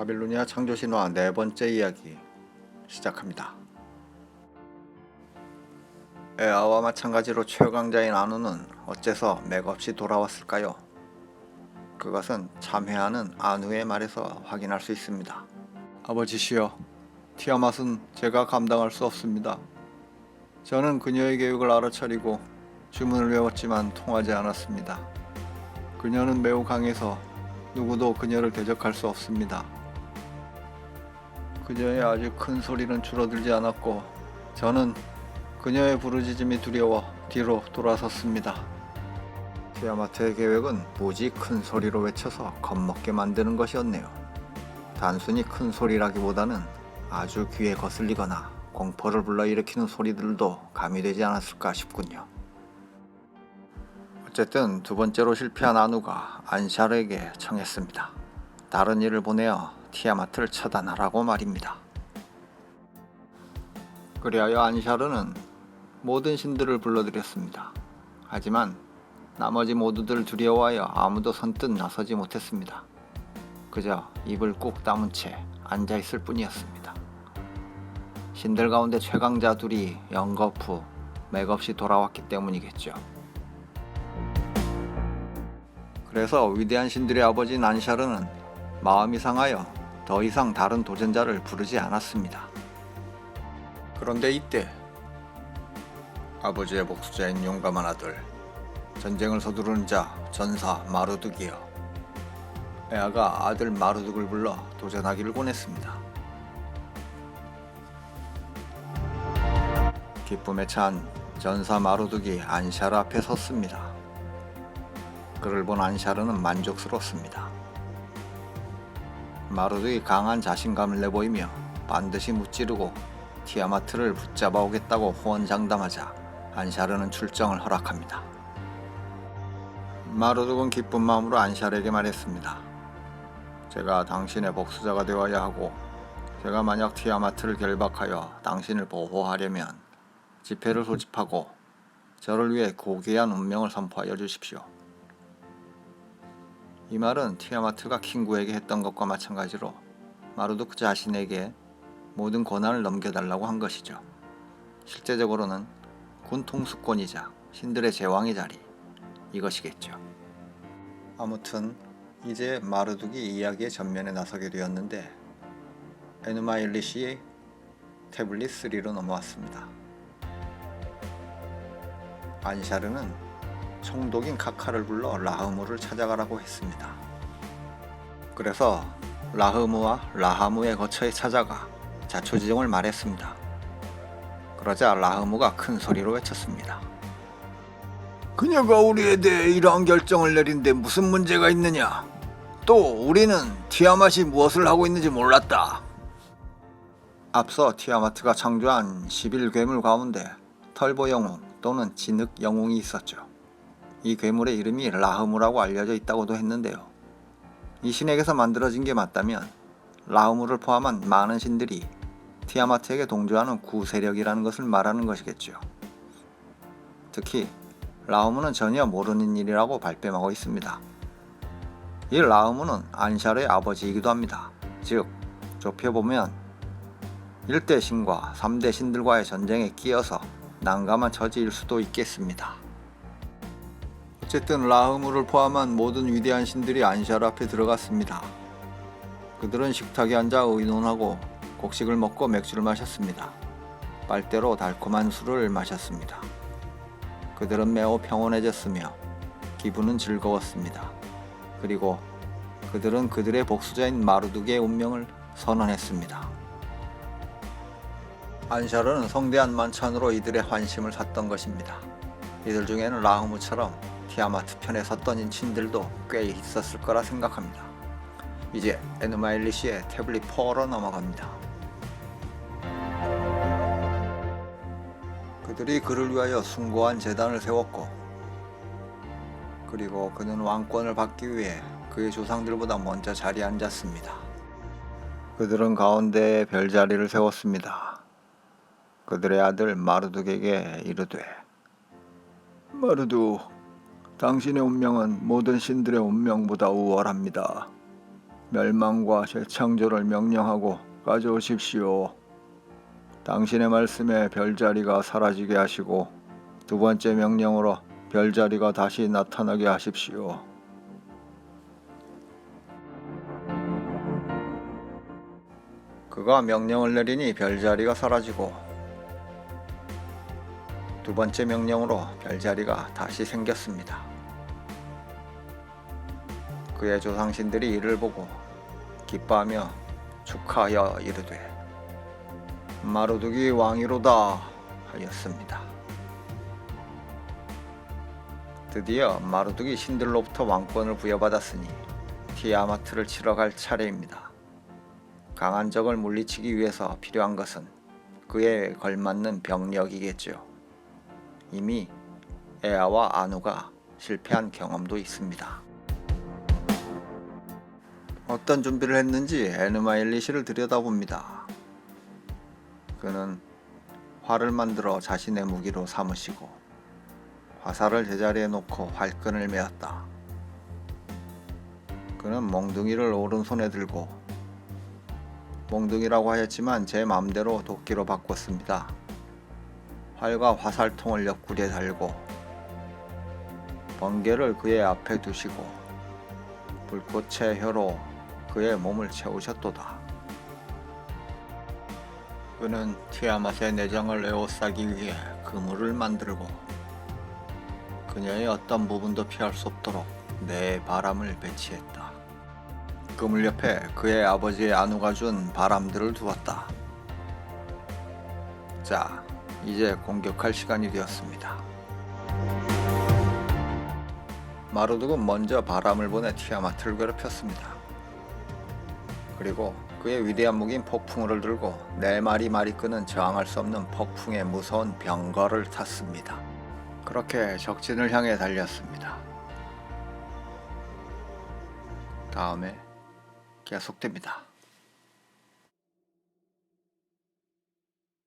바빌로니아 창조신화 네 번째 이야기 시작합니다. 에아와 마찬가지로 최강자인 아누는 어째서 맥없이 돌아왔을까요? 그것은 참회하는 아누의 말에서 확인할 수 있습니다. 아버지시여, 티아맛은 제가 감당할 수 없습니다. 저는 그녀의 계획을 알아차리고 주문을 외웠지만 통하지 않았습니다. 그녀는 매우 강해서 누구도 그녀를 대적할 수 없습니다. 그녀의 아주 큰 소리는 줄어들지 않았고 저는 그녀의 부르짖음이 두려워 뒤로 돌아섰습니다. 티아마트의 계획은 무지 큰 소리로 외쳐서 겁먹게 만드는 것이었네요. 단순히 큰 소리라기보다는 아주 귀에 거슬리거나 공포를 불러일으키는 소리들도 가미되지 않았을까 싶군요. 어쨌든 두 번째로 실패한 아누가 안샤르에게 청했습니다. 다른 이를 보내어 티아마트를 처단하라고 말입니다. 그리하여 안샤르는 모든 신들을 불러들였습니다. 하지만 나머지 모두들 두려워하여 아무도 선뜻 나서지 못했습니다. 그저 입을 꾹 다문 채 앉아있을 뿐이었습니다. 신들 가운데 최강자 둘이 영거푸, 맥없이 돌아왔기 때문이겠죠. 그래서 위대한 신들의 아버지인 안샤르는 마음이 상하여 더 이상 다른 도전자를 부르지 않았습니다. 그런데 이때 아버지의 복수자인 용감한 아들, 전쟁을 서두르는 자 전사 마르둑이여, 에아가 아들 마르둑을 불러 도전하기를 권했습니다. 기쁨에 찬 전사 마르둑이 안샤르 앞에 섰습니다. 그를 본 안샤르는 만족스럽습니다. 마르둑이 강한 자신감을 내보이며 반드시 무찌르고 티아마트를 붙잡아 오겠다고 호언장담하자 안샤르는 출정을 허락합니다. 마르둑은 기쁜 마음으로 안샤르에게 말했습니다. 제가 당신의 복수자가 되어야 하고, 제가 만약 티아마트를 결박하여 당신을 보호하려면 지폐를 소집하고 저를 위해 고귀한 운명을 선포하여 주십시오. 이 말은 티아마트가 킹구에게 했던 것과 마찬가지로 마르둑 자신에게 모든 권한을 넘겨달라고 한 것이죠. 실제적으로는 군 통수권이자 신들의 제왕의 자리, 이것이겠죠. 아무튼 이제 마르둑이 이야기의 전면에 나서게 되었는데 에누마일리시의 태블릿 3로 넘어왔습니다. 안샤르는 총독인 카카를 불러 라흐무를 찾아가라고 했습니다. 그래서 라흐무와 라하무의 거처에 찾아가 자초지종을 말했습니다. 그러자 라흐무가 큰 소리로 외쳤습니다. 그녀가 우리에 대해 이러한 결정을 내린 데 무슨 문제가 있느냐? 또 우리는 티아맛이 무엇을 하고 있는지 몰랐다. 앞서 티아마트가 창조한 11괴물 가운데 털보 영웅 또는 진흙 영웅이 있었죠. 이 괴물의 이름이 라흐무라고 알려져 있다고도 했는데요. 이 신에게서 만들어진 게 맞다면 라흐무를 포함한 많은 신들이 티아마트에게 동조하는 구세력이라는 것을 말하는 것이겠죠. 특히 라흐무는 전혀 모르는 일이라고 발뺌하고 있습니다. 이 라흐무는 안샤르의 아버지이기도 합니다. 즉, 좁혀보면 1대 신과 3대 신들과의 전쟁에 끼어서 난감한 처지일 수도 있겠습니다. 어쨌든 라흐무를 포함한 모든 위대한 신들이 안샤르 앞에 들어갔습니다. 그들은 식탁에 앉아 의논하고 곡식을 먹고 맥주를 마셨습니다. 빨대로 달콤한 술을 마셨습니다. 그들은 매우 평온해졌으며 기분은 즐거웠습니다. 그리고 그들은 그들의 복수자인 마르둑의 운명을 선언했습니다. 안샤르는 성대한 만찬으로 이들의 환심을 샀던 것입니다. 이들 중에는 라흐무처럼 티아마트 편에 섰던 신들도 꽤 있었을 거라 생각합니다. 이제 에누마일리시의 태블릿 4로 넘어갑니다. 그들이 그를 위하여 숭고한 제단을 세웠고, 그리고 그는 왕권을 받기 위해 그의 조상들보다 먼저 자리에 앉았습니다. 그들은 가운데에 별자리를 세웠습니다. 그들의 아들 마르둑에게 이르되, 마르둑, 당신의 운명은 모든 신들의 운명보다 우월합니다. 멸망과 재창조를 명령하고 가져오십시오. 당신의 말씀에 별자리가 사라지게 하시고 두 번째 명령으로 별자리가 다시 나타나게 하십시오. 그가 명령을 내리니 별자리가 사라지고 두 번째 명령으로 별자리가 다시 생겼습니다. 그의 조상신들이 이를 보고 기뻐하며 축하하여 이르되 마르둑이 왕이로다 하였습니다. 드디어 마르둑이 신들로부터 왕권을 부여받았으니 티아마트를 치러 갈 차례입니다. 강한 적을 물리치기 위해서 필요한 것은 그에 걸맞는 병력이겠죠. 이미 에아와 아누가 실패한 경험도 있습니다. 어떤 준비를 했는지 에누마일리시를 들여다봅니다. 그는 활을 만들어 자신의 무기로 삼으시고 화살을 제자리에 놓고 활끈을 메었다. 그는 몽둥이를 오른손에 들고 몽둥이라고 하였지만 제 맘대로 도끼로 바꿨습니다. 활과 화살통을 옆구리에 달고 번개를 그의 앞에 두시고 불꽃의 혀로 그의 몸을 채우셨도다. 그는 티아맛의 내장을 에워싸기 위해 그물을 만들고 그녀의 어떤 부분도 피할 수 없도록 내 바람을 배치했다. 그물 옆에 그의 아버지의 아누가 준 바람들을 두었다. 자, 이제 공격할 시간이 되었습니다. 마르둑은 먼저 바람을 보내 티아마트를 괴롭혔습니다. 그리고 그의 위대한 무기인 폭풍우를 들고 네 마리 마리끄는 저항할 수 없는 폭풍의 무서운 병거를 탔습니다. 그렇게 적진을 향해 달렸습니다. 다음에 계속됩니다.